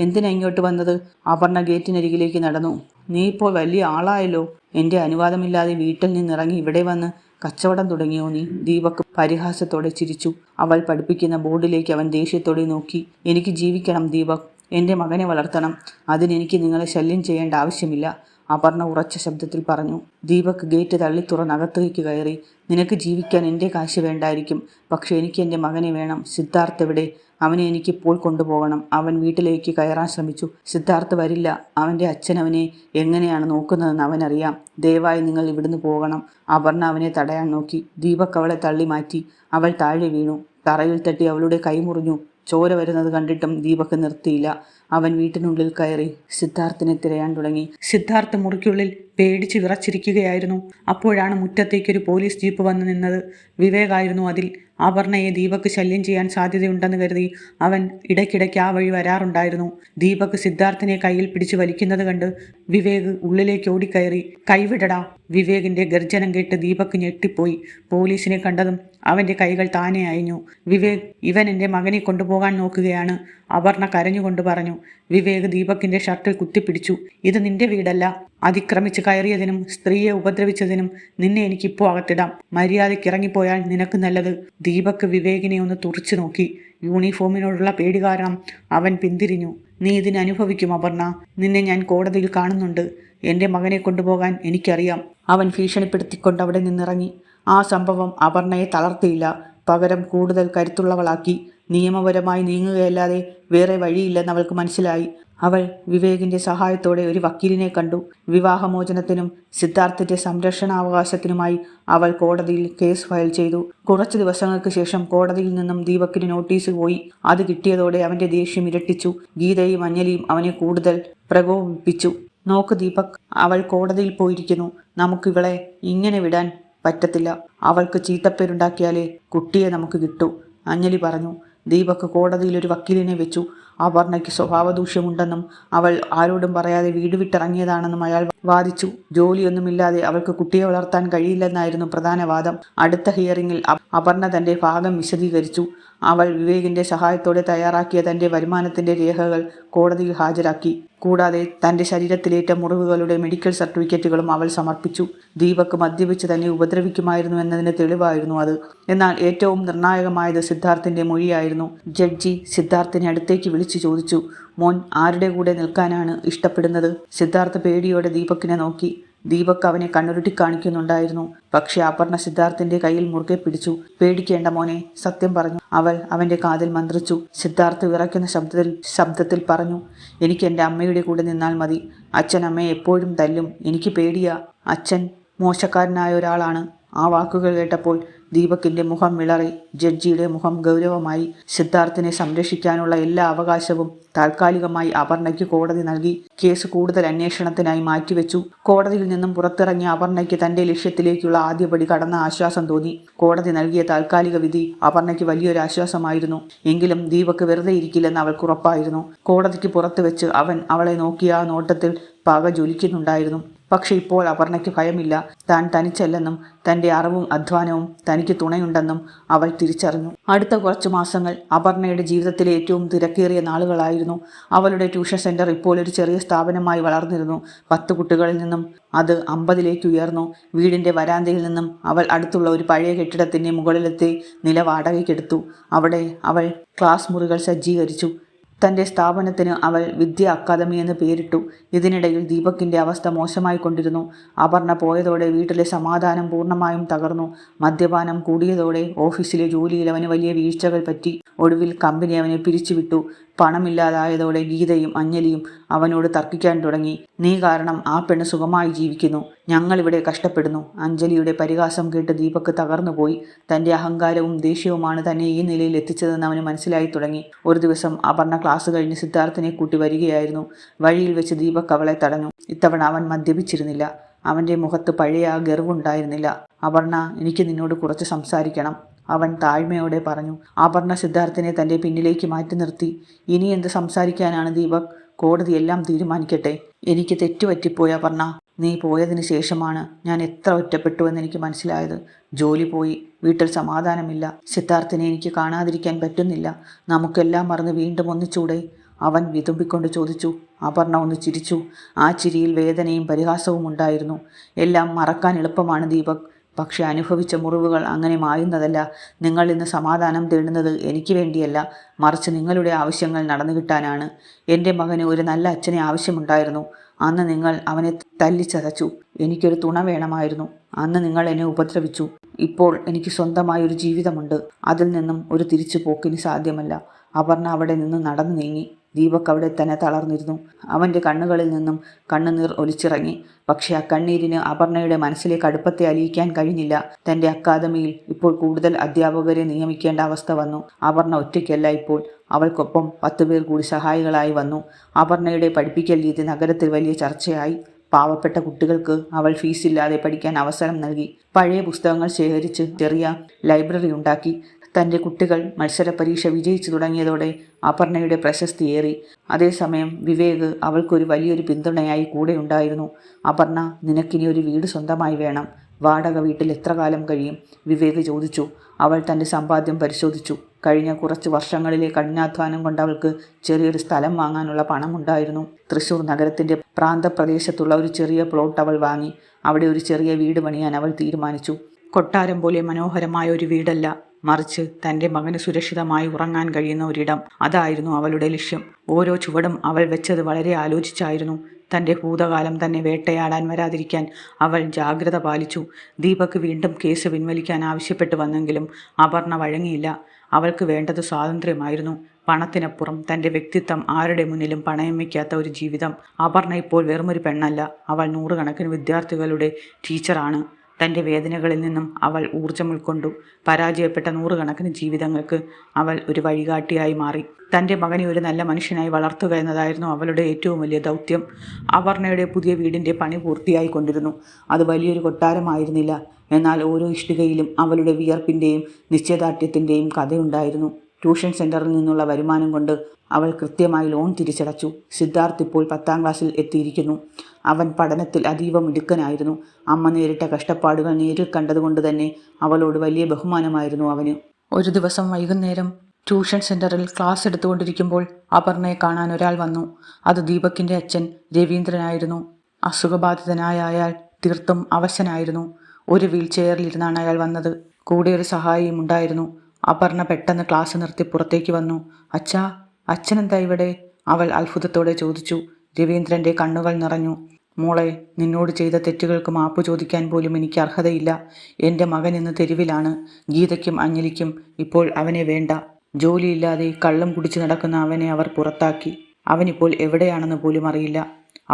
എന്തിനാ ഇങ്ങോട്ട് വന്നത്? അപർണ ഗേറ്റിനരികിലേക്ക് നടന്നു. നീ ഇപ്പോൾ വലിയ ആളായല്ലോ. എൻ്റെ അനുവാദമില്ലാതെ വീട്ടിൽ നിന്നിറങ്ങി ഇവിടെ വന്ന് കച്ചവടം തുടങ്ങിയോ നീ? ദീപക് പരിഹാസത്തോടെ ചിരിച്ചു. അവൾ പഠിപ്പിക്കുന്ന ബോർഡിലേക്ക് അവൻ ദേഷ്യത്തോടെ നോക്കി. എനിക്ക് ജീവിക്കണം ദീപക്. എൻ്റെ മകനെ വളർത്തണം. അതിനെനിക്ക് നിങ്ങളെ ശല്യം ചെയ്യേണ്ട ആവശ്യമില്ല, അപർണ ഉറച്ച ശബ്ദത്തിൽ പറഞ്ഞു. ദീപക് ഗേറ്റ് തള്ളി തുറന്നകത്തേക്ക് കയറി. നിനക്ക് ജീവിക്കാൻ എൻ്റെ കാശ് വേണ്ടായിരിക്കും. പക്ഷെ എനിക്ക് എൻ്റെ മകനെ വേണം. സിദ്ധാർത്ഥ് എവിടെ? അവനെ എനിക്കിപ്പോൾ കൊണ്ടുപോകണം. അവൻ വീട്ടിലേക്ക് കയറാൻ ശ്രമിച്ചു. സിദ്ധാർത്ഥ് വരില്ല. അവൻ്റെ അച്ഛൻ അവനെ എങ്ങനെയാണ് നോക്കുന്നതെന്ന് അവനറിയാം. ദയവായി നിങ്ങൾ ഇവിടുന്ന് പോകണം. അപർണ അവനെ തടയാൻ നോക്കി. ദീപക് അവളെ തള്ളി മാറ്റി. അവൾ താഴെ വീണു. തറയിൽ തട്ടി അവളുടെ കൈ മുറിഞ്ഞു. ചോര വരുന്നത് കണ്ടിട്ടും ദീപക് നിർത്തിയില്ല. അവൻ വീട്ടിനുള്ളിൽ കയറി സിദ്ധാർത്ഥിനെ തിരയാൻ തുടങ്ങി. സിദ്ധാർത്ഥ് മുറിക്കുള്ളിൽ പേടിച്ച് വിറച്ചിരിക്കുകയായിരുന്നു. അപ്പോഴാണ് മുറ്റത്തേക്കൊരു പോലീസ് ജീപ്പ് വന്നു നിന്നത്. വിവേകായിരുന്നു അതിൽ. അപർണയെ ദീപക് ശല്യം ചെയ്യാൻ സാധ്യതയുണ്ടെന്ന് കരുതി അവൻ ഇടയ്ക്കിടയ്ക്ക് ആ വഴി വരാറുണ്ടായിരുന്നു. ദീപക് സിദ്ധാർത്ഥിനെ കയ്യിൽ പിടിച്ച് വലിക്കുന്നത് കണ്ട് വിവേക് ഉള്ളിലേക്ക് ഓടിക്കയറി. കൈവിടടാ! വിവേകിന്റെ ഗർജനം കേട്ട് ദീപക് ഞെട്ടിപ്പോയി. പോലീസിനെ കണ്ടതും അവൻ്റെ കൈകൾ താനെ അയഞ്ഞു. വിവേക്, ഇവൻ എൻ്റെ മകനെ കൊണ്ടുപോകാൻ നോക്കുകയാണ്, അപർണ കരഞ്ഞുകൊണ്ട് പറഞ്ഞു. വിവേക് ദീപകിന്റെ ഷർട്ടിൽ കുത്തിപ്പിടിച്ചു. ഇത് നിന്റെ വീടല്ല. അതിക്രമിച്ച് കയറിയതിനും സ്ത്രീയെ ഉപദ്രവിച്ചതിനും നിന്നെ എനിക്കിപ്പോൾ അകത്തിടാം. മര്യാദയ്ക്ക് ഇറങ്ങിപ്പോയാൽ നിനക്ക് നല്ലത്. ദീപക് വിവേകിനെ ഒന്ന് തുറച്ചു നോക്കി. യൂണിഫോമിനോടുള്ള പേടി കാരണം അവൻ പിന്തിരിഞ്ഞു. നീ ഇതിനനുഭവിക്കും അപർണ. നിന്നെ ഞാൻ കോടതിയിൽ കാണുന്നുണ്ട്. എൻ്റെ മകനെ കൊണ്ടുപോകാൻ എനിക്കറിയാം. അവൻ ഭീഷണിപ്പെടുത്തിക്കൊണ്ട് അവിടെ നിന്നിറങ്ങി. ആ സംഭവം അപർണയെ തളർത്തിയില്ല, പകരം കൂടുതൽ കരുത്തുള്ളവളാക്കി. നിയമപരമായി നീങ്ങുകയല്ലാതെ വേറെ വഴിയില്ലെന്ന് അവൾക്ക് മനസ്സിലായി. അവൾ വിവേകിന്റെ സഹായത്തോടെ ഒരു വക്കീലിനെ കണ്ടു. വിവാഹമോചനത്തിനും സിദ്ധാർത്ഥിന്റെ സംരക്ഷണാവകാശത്തിനുമായി അവൾ കോടതിയിൽ കേസ് ഫയൽ ചെയ്തു. കുറച്ച് ദിവസങ്ങൾക്ക് ശേഷം കോടതിയിൽ നിന്നും ദീപകിന് നോട്ടീസ് പോയി. അത് കിട്ടിയതോടെ അവന്റെ ദേഷ്യം ഇരട്ടിച്ചു. ഗീതയും അഞ്ജലിയും അവനെ കൂടുതൽ പ്രകോപിപ്പിച്ചു. നോക്ക് ദീപക്, അവൾ കോടതിയിൽ പോയിരിക്കുന്നു. നമുക്കിവളെ ഇങ്ങനെ വിടാൻ പറ്റത്തില്ല. അവൾക്ക് ചീത്തപ്പേരുണ്ടാക്കിയാലേ കുട്ടിയെ നമുക്ക് കിട്ടൂ. അഞ്ജലി പറഞ്ഞു. ദീപക് കോടതിയിൽ ഒരു വക്കീലിനെ വെച്ചു. അപർണയ്ക്ക് സ്വഭാവദൂഷ്യമുണ്ടെന്നും അവൾ ആരോടും പറയാതെ വീട് വിട്ടിറങ്ങിയതാണെന്നും അയാൾ വാദിച്ചു. ജോലിയൊന്നുമില്ലാതെ അവൾക്ക് കുട്ടിയെ വളർത്താൻ കഴിയില്ലെന്നായിരുന്നു പ്രധാന വാദം. അടുത്ത ഹിയറിംഗിൽ അപർണ തന്റെ ഭാഗം വിശദീകരിച്ചു. അവൾ വിവേകിന്റെ സഹായത്തോടെ തയ്യാറാക്കിയ തന്റെ വരുമാനത്തിന്റെ രേഖകൾ കോടതിയിൽ ഹാജരാക്കി. കൂടാതെ തന്റെ ശരീരത്തിലേറ്റ മുറിവുകളുടെ മെഡിക്കൽ സർട്ടിഫിക്കറ്റുകളും അവൾ സമർപ്പിച്ചു. ദീപക് മദ്യപിച്ച് തന്നെ ഉപദ്രവിക്കുമായിരുന്നു എന്നതിന് തെളിവായിരുന്നു അത്. എന്നാൽ ഏറ്റവും നിർണായകമായത് സിദ്ധാർത്ഥിന്റെ മൊഴിയായിരുന്നു. ജഡ്ജി സിദ്ധാർത്ഥിനെ അടുത്തേക്ക് വിളിച്ചു ചോദിച്ചു, മോൻ ആരുടെ കൂടെ നിൽക്കാനാണ് ഇഷ്ടപ്പെടുന്നത്? സിദ്ധാർത്ഥ് പേടിയോടെ ദീപക്കിനെ നോക്കി. ദീപക് അവനെ കണ്ണുരുട്ടി കാണിക്കുന്നുണ്ടായിരുന്നു. പക്ഷെ അപർണ സിദ്ധാർത്ഥിന്റെ കയ്യിൽ മുറുകെ പിടിച്ചു. പേടിക്കേണ്ട മോനെ, സത്യം പറഞ്ഞു അവൾ അവന്റെ കാതിൽ മന്ത്രിച്ചു. സിദ്ധാർത്ഥ് വിറയ്ക്കുന്ന ശബ്ദത്തിൽ പറഞ്ഞു, എനിക്ക് എൻ്റെ അമ്മയുടെ കൂടെ നിന്നാൽ മതി. അച്ഛൻ അമ്മയെ എപ്പോഴും തല്ലും. എനിക്ക് പേടിയാ. അച്ഛൻ മോശക്കാരനായ ഒരാളാണ്. ആ വാക്കുകൾ കേട്ടപ്പോൾ ദീപകിന്റെ മുഖം വിളറി. ജഡ്ജിയുടെ മുഖം ഗൗരവമായി. സിദ്ധാർത്ഥിനെ സംരക്ഷിക്കാനുള്ള എല്ലാ അവകാശവും താൽക്കാലികമായി അപർണയ്ക്ക് കോടതി നൽകി. കേസ് കൂടുതൽ അന്വേഷണത്തിനായി മാറ്റിവെച്ചു. കോടതിയിൽ നിന്നും പുറത്തിറങ്ങിയ അപർണയ്ക്ക് തന്റെ ലക്ഷ്യത്തിലേക്കുള്ള ആദ്യപടി കടന്ന ആശ്വാസം തോന്നി. കോടതി നൽകിയ താൽക്കാലിക വിധി അപർണയ്ക്ക് വലിയൊരു ആശ്വാസമായിരുന്നു. എങ്കിലും ദീപക് വെറുതെ ഇരിക്കില്ലെന്ന് അവൾക്ക് ഉറപ്പായിരുന്നു. കോടതിക്ക് പുറത്ത് വെച്ച് അവൻ അവളെ നോക്കിയ ആ നോട്ടത്തിൽ പക ജ്വലിക്കുന്നുണ്ടായിരുന്നു. പക്ഷെ ഇപ്പോൾ അപർണയ്ക്ക് ഭയമില്ല. താൻ തനിച്ചല്ലെന്നും തന്റെ അറിവും അധ്വാനവും തനിക്ക് തുണയുണ്ടെന്നും അവൾ തിരിച്ചറിഞ്ഞു. അടുത്ത കുറച്ചു മാസങ്ങൾ അപർണയുടെ ജീവിതത്തിലെ ഏറ്റവും തിരക്കേറിയ നാളുകളായിരുന്നു. അവളുടെ ട്യൂഷൻ സെന്റർ ഇപ്പോൾ ഒരു ചെറിയ സ്ഥാപനമായി വളർന്നിരുന്നു. 10 കുട്ടികളിൽ നിന്നും അത് 50ലേക്ക് ഉയർന്നു. വീടിന്റെ വരാന്തയിൽ നിന്നും അവൾ അടുത്തുള്ള ഒരു പഴയ കെട്ടിടത്തിന്റെ മുകളിലത്തെ നില വാടകയ്ക്കെടുത്തു. അവിടെ അവൾ ക്ലാസ് മുറികൾ സജ്ജീകരിച്ചു. തന്റെ സ്ഥാപനത്തിന് അവൾ വിദ്യ അക്കാദമി എന്ന് പേരിട്ടു. ഇതിനിടയിൽ ദീപകിന്റെ അവസ്ഥ മോശമായി കൊണ്ടിരുന്നു. അപർണ പോയതോടെ വീട്ടിലെ സമാധാനം പൂർണ്ണമായും തകർന്നു. മദ്യപാനം കൂടിയതോടെ ഓഫീസിലെ ജോലിയിൽ അവന് വലിയ വീഴ്ചകൾ പറ്റി. ഒടുവിൽ കമ്പനി അവനെ പിരിച്ചുവിട്ടു. പണമില്ലാതായതോടെ ഗീതയും അഞ്ജലിയും അവനോട് തർക്കിക്കാൻ തുടങ്ങി. നീ കാരണം ആ പെണ്ണ് സുഖമായി ജീവിക്കുന്നു, ഞങ്ങളിവിടെ കഷ്ടപ്പെടുന്നു. അഞ്ജലിയുടെ പരിഹാസം കേട്ട് ദീപക് തകർന്നുപോയി. തന്റെ അഹങ്കാരവും ദേഷ്യവുമാണ് തന്നെ ഈ നിലയിൽ എത്തിച്ചതെന്ന് അവന് മനസ്സിലായി തുടങ്ങി. ഒരു ദിവസം അപർണ ക്ലാസ് കഴിഞ്ഞ് സിദ്ധാർത്ഥിനെ കൂട്ടി വരികയായിരുന്നു. വഴിയിൽ വെച്ച് ദീപക് അവളെ തടഞ്ഞു. ഇത്തവണ അവൻ മദ്യപിച്ചിരുന്നില്ല. അവന്റെ മുഖത്ത് പഴയ ആ ഗർവുണ്ടായിരുന്നില്ല. അപർണ, എനിക്ക് നിന്നോട് കുറച്ച് സംസാരിക്കണം, അവൻ താഴ്മയോടെ പറഞ്ഞു. അപർണ സിദ്ധാർത്ഥിനെ തന്റെ പിന്നിലേക്ക് മാറ്റി നിർത്തി. ഇനി എന്ത് സംസാരിക്കാനാണ് ദീപക്? കോടതി എല്ലാം തീരുമാനിക്കട്ടെ. എനിക്ക് തെറ്റുപറ്റിപ്പോയി അപർണ. നീ പോയതിന് ശേഷമാണ് ഞാൻ എത്ര ഒറ്റപ്പെട്ടുവെന്ന് എനിക്ക് മനസ്സിലായത്. ജോലി പോയി, വീട്ടിൽ സമാധാനമില്ല. സിദ്ധാർത്ഥിനെ എനിക്ക് കാണാതിരിക്കാൻ പറ്റുന്നില്ല. നമുക്കെല്ലാം മറന്ന് വീണ്ടും ഒന്നിച്ചൂടെ? അവൻ വിതുമ്പിക്കൊണ്ട് ചോദിച്ചു. അപർണ ഒന്ന് ചിരിച്ചു. ആ ചിരിയിൽ വേദനയും പരിഹാസവും ഉണ്ടായിരുന്നു. എല്ലാം മറക്കാൻ എളുപ്പമാണ് ദീപക്, പക്ഷെ അനുഭവിച്ച മുറിവുകൾ അങ്ങനെ മായുന്നതല്ല. നിങ്ങൾ ഇന്ന് സമാധാനം തേടുന്നത് എനിക്ക് വേണ്ടിയല്ല, മറിച്ച് നിങ്ങളുടെ ആവശ്യങ്ങൾ നടന്നു കിട്ടാനാണ്. എൻ്റെ മകന് ഒരു നല്ല അച്ഛനെ ആവശ്യമുണ്ടായിരുന്നു. അന്ന് നിങ്ങൾ അവനെ തല്ലിച്ചതച്ചു. എനിക്കൊരു തുണ വേണമായിരുന്നു. അന്ന് നിങ്ങൾ എന്നെ ഉപദ്രവിച്ചു. ഇപ്പോൾ എനിക്ക് സ്വന്തമായൊരു ജീവിതമുണ്ട്. അതിൽ നിന്നും ഒരു തിരിച്ചു പോക്കിന് സാധ്യമല്ല. അപർണ അവിടെ നിന്ന് നടന്നു നീങ്ങി. ദീപക് അവിടെ തന്നെ തളർന്നിരുന്നു. അവൻ്റെ കണ്ണുകളിൽ നിന്നും കണ്ണുനീർ ഒലിച്ചിറങ്ങി. പക്ഷെ ആ കണ്ണീരിന് അപർണയുടെ മനസ്സിലെ കടുപ്പത്തെ അലിയിക്കാൻ കഴിഞ്ഞില്ല. തൻ്റെ അക്കാദമിയിൽ ഇപ്പോൾ കൂടുതൽ അധ്യാപകരെ നിയമിക്കേണ്ട അവസ്ഥ വന്നു. അപർണ ഒറ്റയ്ക്കല്ല ഇപ്പോൾ. അവൾക്കൊപ്പം 10 പേർ കൂടി സഹായികളായി വന്നു. അപർണയുടെ പഠിപ്പിക്കൽ രീതി നഗരത്തിൽ വലിയ ചർച്ചയായി. പാവപ്പെട്ട കുട്ടികൾക്ക് അവൾ ഫീസില്ലാതെ പഠിക്കാൻ അവസരം നൽകി. പഴയ പുസ്തകങ്ങൾ ശേഖരിച്ച് ചെറിയ ലൈബ്രറി ഉണ്ടാക്കി. തൻ്റെ കുട്ടികൾ മത്സര പരീക്ഷ വിജയിച്ചു തുടങ്ങിയതോടെ അപർണയുടെ പ്രശസ്തി ഏറി. അതേസമയം വിവേക് അവൾക്കൊരു വലിയൊരു പിന്തുണയായി കൂടെ ഉണ്ടായിരുന്നു. അപർണ, നിനക്കിനി ഒരു വീട് സ്വന്തമായി വേണം. വാടക വീട്ടിൽ എത്ര കാലം കഴിയും? വിവേക് ചോദിച്ചു. അവൾ തൻ്റെ സമ്പാദ്യം പരിശോധിച്ചു. കഴിഞ്ഞ കുറച്ച് വർഷങ്ങളിലെ കഠിനാധ്വാനം കൊണ്ട് അവൾക്ക് ചെറിയൊരു സ്ഥലം വാങ്ങാനുള്ള പണമുണ്ടായിരുന്നു. തൃശ്ശൂർ നഗരത്തിൻ്റെ പ്രാന്തപ്രദേശത്തുള്ള ഒരു ചെറിയ പ്ലോട്ട് അവൾ വാങ്ങി. അവിടെ ഒരു ചെറിയ വീട് പണിയാൻ അവൾ തീരുമാനിച്ചു. കൊട്ടാരം പോലെ മനോഹരമായ ഒരു വീടല്ല, മറിച്ച് തൻ്റെ മകന് സുരക്ഷിതമായി ഉറങ്ങാൻ കഴിയുന്ന ഒരിടം. അതായിരുന്നു അവളുടെ ലക്ഷ്യം. ഓരോ ചുവടും അവൾ വെച്ചത് വളരെ ആലോചിച്ചായിരുന്നു. തൻ്റെ ഭൂതകാലം തന്നെ വേട്ടയാടാൻ വരാതിരിക്കാൻ അവൾ ജാഗ്രത പാലിച്ചു. ദീപക് വീണ്ടും കേസ് പിൻവലിക്കാൻ ആവശ്യപ്പെട്ടു വന്നെങ്കിലും അപർണ വഴങ്ങിയില്ല. അവൾക്ക് വേണ്ടത് സ്വാതന്ത്ര്യമായിരുന്നു. പണത്തിനപ്പുറം തൻ്റെ വ്യക്തിത്വം ആരുടെ മുന്നിലും പണയം വയ്ക്കാത്ത ഒരു ജീവിതം. അപർണ ഇപ്പോൾ വെറുമൊരു പെണ്ണല്ല, അവൾ 100 കണക്കിന് വിദ്യാർത്ഥികളുടെ ടീച്ചറാണ്. തൻ്റെ വേദനകളിൽ നിന്നും അവൾ ഊർജം ഉൾക്കൊണ്ടു. പരാജയപ്പെട്ട നൂറുകണക്കിന് ജീവിതങ്ങൾക്ക് അവൾ ഒരു വഴികാട്ടിയായി മാറി. തൻ്റെ മകനെ ഒരു നല്ല മനുഷ്യനായി വളർത്തുക എന്നതായിരുന്നു അവളുടെ ഏറ്റവും വലിയ ദൗത്യം. അപർണയുടെ പുതിയ വീടിൻ്റെ പണി പൂർത്തിയായി കൊണ്ടിരുന്നു. അത് വലിയൊരു കൊട്ടാരമായിരുന്നില്ല. എന്നാൽ ഓരോ ഇഷ്ടികയിലും അവളുടെ വിയർപ്പിൻ്റെയും നിശ്ചയദാർഢ്യത്തിൻ്റെയും കഥയുണ്ടായിരുന്നു. ട്യൂഷൻ സെൻ്ററിൽ നിന്നുള്ള വരുമാനം കൊണ്ട് അവൾ കൃത്യമായി ലോൺ തിരിച്ചടച്ചു. സിദ്ധാർത്ഥ് ഇപ്പോൾ 10ാം ക്ലാസ്സിൽ എത്തിയിരിക്കുന്നു. അവൻ പഠനത്തിൽ അതീവ മിടുക്കനായിരുന്നു. അമ്മ നേരിട്ട കഷ്ടപ്പാടുകൾ നേരിൽ കണ്ടതുകൊണ്ട് തന്നെ അവളോട് വലിയ ബഹുമാനമായിരുന്നു അവന്. ഒരു ദിവസം വൈകുന്നേരം ട്യൂഷൻ സെൻ്ററിൽ ക്ലാസ് എടുത്തുകൊണ്ടിരിക്കുമ്പോൾ അപർണയെ കാണാൻ ഒരാൾ വന്നു. അത് ദീപകിൻ്റെ അച്ഛൻ രവീന്ദ്രനായിരുന്നു. അസുഖബാധിതനായ അയാൾ തീർത്തും അവശനായിരുന്നു. ഒരു വീൽ ചെയറിലിരുന്നാണ് അയാൾ വന്നത്. കൂടെ ഒരു സഹായിയും ഉണ്ടായിരുന്നു. അപർണ പെട്ടെന്ന് ക്ലാസ് നിർത്തി പുറത്തേക്ക് വന്നു. അച്ഛാ, അച്ഛനെന്താ ഇവിടെ? അവൾ അത്ഭുതത്തോടെ ചോദിച്ചു. രവീന്ദ്രൻ്റെ കണ്ണുകൾ നിറഞ്ഞു. മോളെ, നിന്നോട് ചെയ്ത തെറ്റുകൾക്ക് മാപ്പ് ചോദിക്കാൻ പോലും എനിക്ക് അർഹതയില്ല. എൻ്റെ മകൻ ഇന്ന് തെരുവിലാണ്. ഗീതയ്ക്കും അഞ്ജലിക്കും ഇപ്പോൾ അവനെ വേണ്ട. ജോലിയില്ലാതെ കള്ളം കുടിച്ച് നടക്കുന്ന അവനെ അവർ പുറത്താക്കി. അവനിപ്പോൾ എവിടെയാണെന്ന് പോലും അറിയില്ല.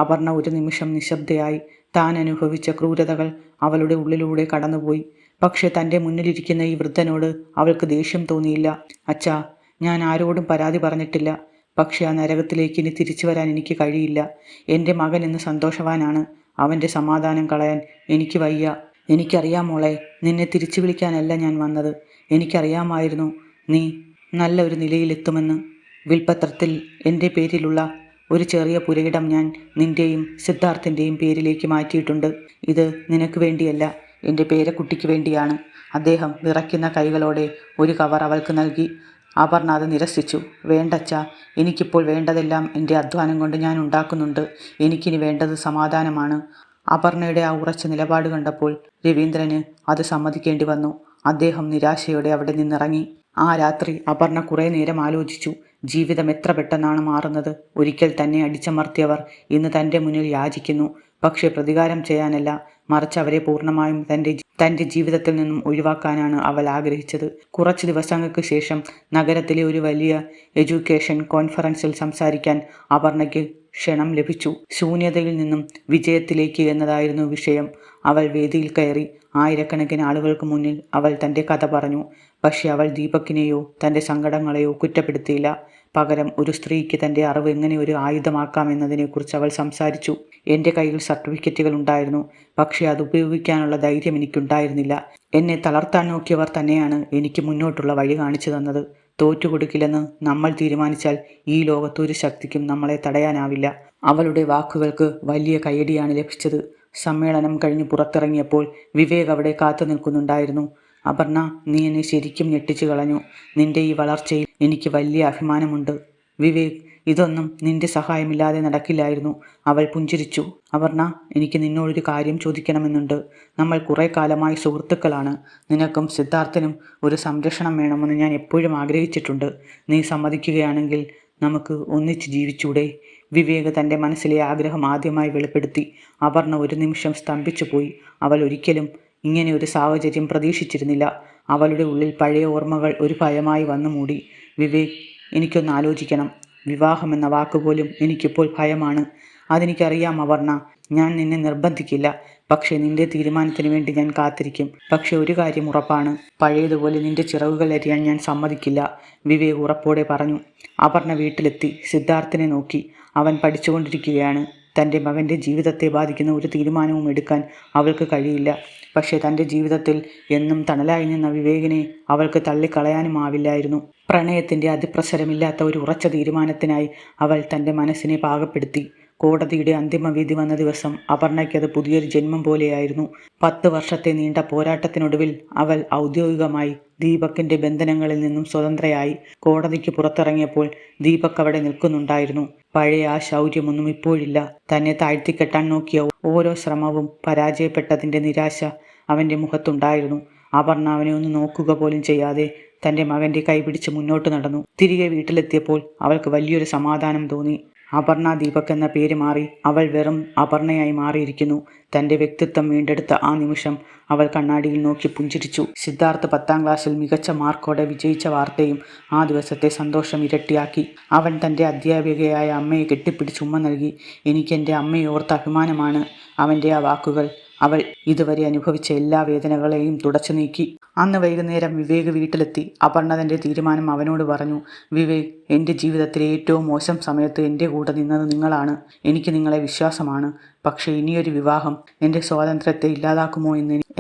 അപർണ ഒരു നിമിഷം നിശബ്ദയായി. താൻ അനുഭവിച്ച ക്രൂരതകൾ അവളുടെ ഉള്ളിലൂടെ കടന്നുപോയി. പക്ഷെ തൻ്റെ മുന്നിലിരിക്കുന്ന ഈ വൃദ്ധനോട് അവൾക്ക് ദേഷ്യം തോന്നിയില്ല. അച്ഛാ, ഞാൻ ആരോടും പരാതി പറഞ്ഞിട്ടില്ല. പക്ഷെ ആ നരകത്തിലേക്ക് ഇനി തിരിച്ചു വരാൻ എനിക്ക് കഴിയില്ല. എൻ്റെ മകൻ ഇന്ന് സന്തോഷവാനാണ്. അവൻ്റെ സമാധാനം കളയാൻ എനിക്ക് വയ്യ. എനിക്കറിയാം മോളെ, നിന്നെ തിരിച്ചു വിളിക്കാനല്ല ഞാൻ വന്നത്. എനിക്കറിയാമായിരുന്നു നീ നല്ല ഒരു നിലയിലെത്തുമെന്ന്. വിൽപ്പത്രത്തിൽ എൻ്റെ പേരിലുള്ള ഒരു ചെറിയ പുരയിടം ഞാൻ നിൻ്റെയും സിദ്ധാർത്ഥിൻ്റെയും പേരിലേക്ക് മാറ്റിയിട്ടുണ്ട്. ഇത് നിനക്ക് വേണ്ടിയല്ല, എൻ്റെ പേരക്കുട്ടിക്ക് വേണ്ടിയാണ്. അദ്ദേഹം വിറയ്ക്കുന്ന കൈകളോടെ ഒരു കവർ അവൾക്ക് നൽകി. അപർണ അത് നിരസിച്ചു. വേണ്ടച്ച, എനിക്കിപ്പോൾ വേണ്ടതെല്ലാം എൻ്റെ അധ്വാനം കൊണ്ട് ഞാൻ ഉണ്ടാക്കുന്നുണ്ട്. എനിക്കിനി വേണ്ടത് സമാധാനമാണ്. അപർണയുടെ ആ ഉറച്ച നിലപാട് കണ്ടപ്പോൾ രവീന്ദ്രന് അത് സമ്മതിക്കേണ്ടി വന്നു. അദ്ദേഹം നിരാശയോടെ അവിടെ നിന്നിറങ്ങി. ആ രാത്രി അപർണ കുറേ നേരം ആലോചിച്ചു. ജീവിതം എത്ര പെട്ടെന്നാണ് മാറുന്നത്. ഒരിക്കൽ തന്നെ അടിച്ചമർത്തിയവർ ഇന്ന് തൻ്റെ മുന്നിൽ യാചിക്കുന്നു. പക്ഷേ പ്രതികാരം ചെയ്യാനല്ല, മറിച്ച് അവരെ പൂർണ്ണമായും തൻ്റെ ജീവിതത്തിൽ നിന്നും ഒഴിവാക്കാനാണ് അവൾ ആഗ്രഹിച്ചത്. കുറച്ച് ദിവസങ്ങൾക്ക് ശേഷം നഗരത്തിലെ ഒരു വലിയ എഡ്യൂക്കേഷൻ കോൺഫറൻസിൽ സംസാരിക്കാൻ അപർണയ്ക്ക് ക്ഷണം ലഭിച്ചു. ശൂന്യതയിൽ നിന്നും വിജയത്തിലേക്ക് എന്നതായിരുന്നു വിഷയം. അവൾ വേദിയിൽ കയറി. ആയിരക്കണക്കിന് ആളുകൾക്ക് മുന്നിൽ അവൾ തൻ്റെ കഥ പറഞ്ഞു. പക്ഷെ അവൾ ദീപകിനെയോ തൻ്റെ സങ്കടങ്ങളെയോ കുറ്റപ്പെടുത്തിയില്ല. പകരം ഒരു സ്ത്രീക്ക് തൻ്റെ അറിവ് എങ്ങനെ ഒരു ആയുധമാക്കാം എന്നതിനെക്കുറിച്ച് അവൾ സംസാരിച്ചു. എൻ്റെ കയ്യിൽ സർട്ടിഫിക്കറ്റുകൾ ഉണ്ടായിരുന്നു. പക്ഷേ അത് ഉപയോഗിക്കാനുള്ള ധൈര്യം എനിക്കുണ്ടായിരുന്നില്ല. എന്നെ തളർത്താൻ നോക്കിയവർ തന്നെയാണ് എനിക്ക് മുന്നോട്ടുള്ള വഴി കാണിച്ചു തന്നത്. തോറ്റുകൊടുക്കില്ലെന്ന് നമ്മൾ തീരുമാനിച്ചാൽ ഈ ലോകത്തൊരു ശക്തിക്കും നമ്മളെ തടയാനാവില്ല. അവളുടെ വാക്കുകൾക്ക് വലിയ കയ്യടിയാണ് ലഭിച്ചത്. സമ്മേളനം കഴിഞ്ഞ് പുറത്തിറങ്ങിയപ്പോൾ വിവേക് അവിടെ കാത്തു നിൽക്കുന്നുണ്ടായിരുന്നു. അപർണ, നീ എന്നെ ശരിക്കും ഞെട്ടിച്ചു കളഞ്ഞു. നിന്റെ ഈ വളർച്ചയിൽ എനിക്ക് വലിയ അഭിമാനമുണ്ട്. വിവേക്, ഇതൊന്നും നിന്റെ സഹായമില്ലാതെ നടക്കില്ലായിരുന്നു. അവൾ പുഞ്ചിരിച്ചു. അപർണ, എനിക്ക് നിന്നോടൊരു കാര്യം ചോദിക്കണമെന്നുണ്ട്. നമ്മൾ കുറേ കാലമായി സുഹൃത്തുക്കളാണ്. നിനക്കും സിദ്ധാർത്ഥിനും ഒരു സംരക്ഷണം വേണമെന്ന് ഞാൻ എപ്പോഴും ആഗ്രഹിച്ചിട്ടുണ്ട്. നീ സമ്മതിക്കുകയാണെങ്കിൽ നമുക്ക് ഒന്നിച്ച് ജീവിച്ചൂടെ? വിവേക് തൻ്റെ മനസ്സിലെ ആഗ്രഹം ആദ്യമായി വെളിപ്പെടുത്തി. അപർണ ഒരു നിമിഷം സ്തംഭിച്ചു പോയി. അവൾ ഒരിക്കലും ഇങ്ങനെ ഒരു സാഹചര്യം പ്രതീക്ഷിച്ചിരുന്നില്ല. അവളുടെ ഉള്ളിൽ പഴയ ഓർമ്മകൾ ഒരു ഭയമായി വന്നു മൂടി. വിവേക്, എനിക്കൊന്ന് ആലോചിക്കണം. വിവാഹമെന്ന വാക്കുപോലും എനിക്കിപ്പോൾ ഭയമാണ്. അതെനിക്കറിയാം അപർണ. ഞാൻ നിന്നെ നിർബന്ധിക്കില്ല. പക്ഷേ നിന്റെ തീരുമാനത്തിന് വേണ്ടി ഞാൻ കാത്തിരിക്കും. പക്ഷെ ഒരു കാര്യം ഉറപ്പാണ്, പഴയതുപോലെ നിന്റെ ചിറകുകൾ എറിയാൻ ഞാൻ സമ്മതിക്കില്ല, വിവേക് ഉറപ്പോടെ പറഞ്ഞു. അപർണ വീട്ടിലെത്തി സിദ്ധാർത്ഥിനെ നോക്കി. അവൻ പഠിച്ചുകൊണ്ടിരിക്കുകയാണ്. തൻ്റെ മകൻ്റെ ജീവിതത്തെ ബാധിക്കുന്ന ഒരു തീരുമാനവും എടുക്കാൻ അവൾക്ക് കഴിയില്ല. പക്ഷേ തൻ്റെ ജീവിതത്തിൽ എന്നും തണലായി നിന്ന വിവേകിനെ അവൾക്ക് തള്ളിക്കളയാനുമാവില്ലായിരുന്നു. പ്രണയത്തിൻ്റെ അതിപ്രസരമില്ലാത്ത ഒരു ഉറച്ച തീരുമാനത്തിനായി അവൾ തൻ്റെ മനസ്സിനെ പാകപ്പെടുത്തി. കോടതിയുടെ അന്തിമവിധി വന്ന ദിവസം അപർണയ്ക്കത് പുതിയൊരു ജന്മം പോലെയായിരുന്നു. 10 വർഷത്തെ നീണ്ട പോരാട്ടത്തിനൊടുവിൽ അവൾ ഔദ്യോഗികമായി ദീപകിൻ്റെ ബന്ധനങ്ങളിൽ നിന്നും സ്വതന്ത്രയായി. കോടതിക്ക് പുറത്തിറങ്ങിയപ്പോൾ ദീപക് അവിടെ നിൽക്കുന്നുണ്ടായിരുന്നു. പഴയ ആ ശൗര്യമൊന്നും ഇപ്പോഴില്ല. തന്നെ താഴ്ത്തിക്കെട്ടാൻ നോക്കിയ ഓരോ ശ്രമവും പരാജയപ്പെട്ടതിൻ്റെ നിരാശ അവൻ്റെ മുഖത്തുണ്ടായിരുന്നു. അപർണ അവനെ ഒന്ന് നോക്കുക പോലും ചെയ്യാതെ തൻ്റെ മകൻ്റെ കൈപിടിച്ച് മുന്നോട്ട് നടന്നു. തിരികെ വീട്ടിലെത്തിയപ്പോൾ അവൾക്ക് വലിയൊരു സമാധാനം തോന്നി. അപർണ ദീപക് എന്ന പേര് മാറി. അവൾ വെറും അപർണയായി മാറിയിരിക്കുന്നു. തൻ്റെ വ്യക്തിത്വം വീണ്ടെടുത്ത ആ നിമിഷം അവൾ കണ്ണാടിയിൽ നോക്കി പുഞ്ചിരിച്ചു. സിദ്ധാർത്ഥ് 10ാം ക്ലാസ്സിൽ മികച്ച മാർക്കോടെ വിജയിച്ച വാർത്തയും ആ ദിവസത്തെ സന്തോഷം ഇരട്ടിയാക്കി. അവൻ തൻ്റെ അധ്യാപികയായ അമ്മയെ കെട്ടിപ്പിടിച്ച് ഉമ്മ നൽകി. എനിക്ക് എൻ്റെ അമ്മയെ ഓർത്ത് അഭിമാനമാണ്. അവൻ്റെ ആ വാക്കുകൾ അവൾ ഇതുവരെ അനുഭവിച്ച എല്ലാ വേദനകളെയും തുടച്ചു നീക്കി. അന്ന് വൈകുന്നേരം വിവേക് വീട്ടിലെത്തി. അപർണ തൻ്റെ തീരുമാനം അവനോട് പറഞ്ഞു. വിവേക്, എൻ്റെ ജീവിതത്തിലെ ഏറ്റവും മോശം സമയത്ത് എൻ്റെ കൂടെ നിന്നത് നിങ്ങളാണ്. എനിക്ക് നിങ്ങളെ വിശ്വാസമാണ്. പക്ഷേ ഇനിയൊരു വിവാഹം എൻ്റെ സ്വാതന്ത്ര്യത്തെ ഇല്ലാതാക്കുമോ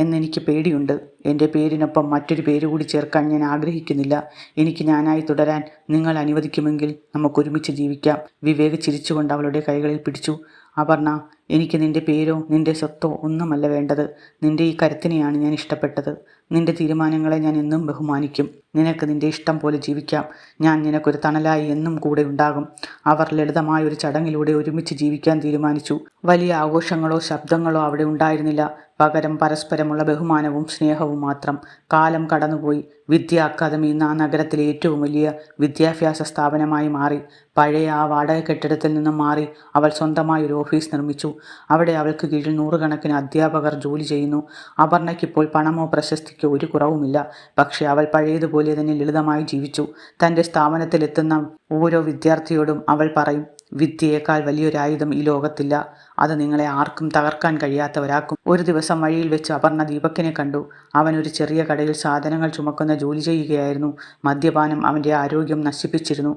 എന്നെനിക്ക് പേടിയുണ്ട്. എൻ്റെ പേരിനൊപ്പം മറ്റൊരു പേര് കൂടി ചേർക്കാൻ ഞാൻ ആഗ്രഹിക്കുന്നില്ല. എനിക്ക് ഞാനായി തുടരാൻ നിങ്ങൾ അനുവദിക്കുമെങ്കിൽ നമുക്കൊരുമിച്ച് ജീവിക്കാം. വിവേക് ചിരിച്ചുകൊണ്ട് അവളുടെ കൈകളിൽ പിടിച്ചു. അപർണ, എനിക്ക് നിന്റെ പേരോ നിന്റെ സ്വത്തോ ഒന്നുമല്ല വേണ്ടത്. നിന്റെ ഈ കരുത്തിനെയാണ് ഞാൻ ഇഷ്ടപ്പെട്ടത്. നിന്റെ തീരുമാനങ്ങളെ ഞാൻ എന്നും ബഹുമാനിക്കും. നിനക്ക് നിന്റെ ഇഷ്ടം പോലെ ജീവിക്കാം. ഞാൻ നിനക്കൊരു തണലായി എന്നും കൂടെ ഉണ്ടാകും. അവർ ലളിതമായ ഒരു ചടങ്ങിലൂടെ ഒരുമിച്ച് ജീവിക്കാൻ തീരുമാനിച്ചു. വലിയ ആഘോഷങ്ങളോ ശബ്ദങ്ങളോ അവിടെ ഉണ്ടായിരുന്നില്ല. പകരം പരസ്പരമുള്ള ബഹുമാനവും സ്നേഹവും മാത്രം. കാലം കടന്നുപോയി. വിദ്യാ അക്കാദമി ഇന്ന് ആ നഗരത്തിലെ ഏറ്റവും വലിയ വിദ്യാഭ്യാസ സ്ഥാപനമായി മാറി. പഴയ ആ വാടക കെട്ടിടത്തിൽ നിന്നും മാറി അവൾ സ്വന്തമായി ഒരു ഓഫീസ് നിർമ്മിച്ചു. അവിടെ അവൾക്ക് കീഴിൽ നൂറുകണക്കിന് അധ്യാപകർ ജോലി ചെയ്യുന്നു. അപർണയ്ക്കിപ്പോൾ പണമോ പ്രശസ്തിക്കോ ഒരു കുറവുമില്ല. പക്ഷേ അവൾ പഴയതുപോലെ തന്നെ ലളിതമായി ജീവിച്ചു. തൻ്റെ സ്ഥാപനത്തിലെത്തുന്ന ഓരോ വിദ്യാർത്ഥിയോടും അവൾ പറയും, വിദ്യയേക്കാൾ വലിയൊരായുധം ഈ ലോകത്തില്ല. അത് നിങ്ങളെ ആർക്കും തകർക്കാൻ കഴിയാത്തവരാക്കും. ഒരു ദിവസം വഴിയിൽ വെച്ച് അപർണ ദീപക്കിനെ കണ്ടു. അവൻ ഒരു ചെറിയ കടയിൽ സാധനങ്ങൾ ചുമക്കുന്ന ജോലി ചെയ്യുകയായിരുന്നു. മദ്യപാനം അവൻ്റെ ആരോഗ്യം നശിപ്പിച്ചിരുന്നു.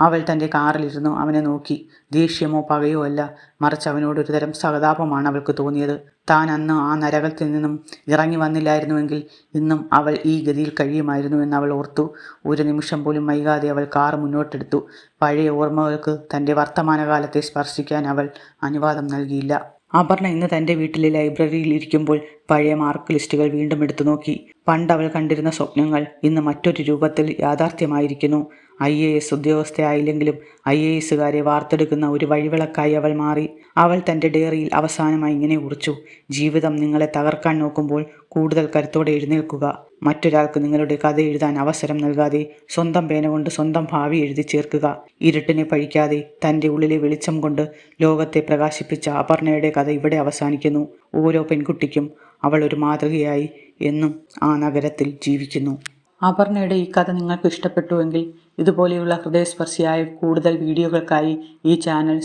അവൾ തൻ്റെ കാറിലിരുന്നു അവനെ നോക്കി. ദേഷ്യമോ പകയോ അല്ല, മറിച്ച് അവനോട് ഒരുതരം സഹതാപമാണ് അവൾക്ക് തോന്നിയത്. താൻ അന്ന് ആ നരകത്തിൽ നിന്നും ഇറങ്ങി വന്നില്ലായിരുന്നുവെങ്കിൽ ഇന്നും അവൾ ഈ ഗതിയിൽ കഴിയുമായിരുന്നു എന്ന് അവൾ ഓർത്തു. ഒരു നിമിഷം പോലും വൈകാതെ അവൾ കാർ മുന്നോട്ടെടുത്തു. പഴയ ഓർമ്മകൾക്ക് തൻ്റെ വർത്തമാനകാലത്തെ സ്പർശിക്കാൻ അവൾ അനുവാദം നൽകിയില്ല. അപർണ ഇന്ന് തൻ്റെ വീട്ടിലെ ലൈബ്രറിയിൽ ഇരിക്കുമ്പോൾ പഴയ മാർക്ക് ലിസ്റ്റുകൾ വീണ്ടും എടുത്തു നോക്കി. പണ്ട് അവൾ കണ്ടിരുന്ന സ്വപ്നങ്ങൾ ഇന്ന് മറ്റൊരു രൂപത്തിൽ യാഥാർത്ഥ്യമായിരിക്കുന്നു. IAS ഉദ്യോഗസ്ഥയായില്ലെങ്കിലും IASകാരെ വാർത്തെടുക്കുന്ന ഒരു വഴിവിളക്കായി അവൾ മാറി. അവൾ തൻ്റെ ഡയറിയിൽ അവസാനമായി ഇങ്ങനെ കുറിച്ചു. ജീവിതം നിങ്ങളെ തകർക്കാൻ നോക്കുമ്പോൾ കൂടുതൽ കരുത്തോടെ എഴുന്നേൽക്കുക. മറ്റൊരാൾക്ക് നിങ്ങളുടെ കഥ എഴുതാൻ അവസരം നൽകാതെ സ്വന്തം പേന കൊണ്ട് സ്വന്തം ഭാവി എഴുതി ചേർക്കുക. ഇരുട്ടിനെ പഴിക്കാതെ തൻ്റെ ഉള്ളിലെ വെളിച്ചം കൊണ്ട് ലോകത്തെ പ്രകാശിപ്പിച്ച അപർണയുടെ കഥ ഇവിടെ അവസാനിക്കുന്നു. ഓരോ പെൺകുട്ടിക്കും അവൾ ഒരു മാതൃകയായി എന്നും ആ നഗരത്തിൽ ജീവിക്കുന്നു. അപർണയുടെ ഈ കഥ നിങ്ങൾക്ക് ഇഷ്ടപ്പെട്ടുവെങ്കിൽ ഇതുപോലെയുള്ള ഹൃദയസ്പർശിയായ കൂടുതൽ വീഡിയോകൾക്കായി ഈ ചാനൽ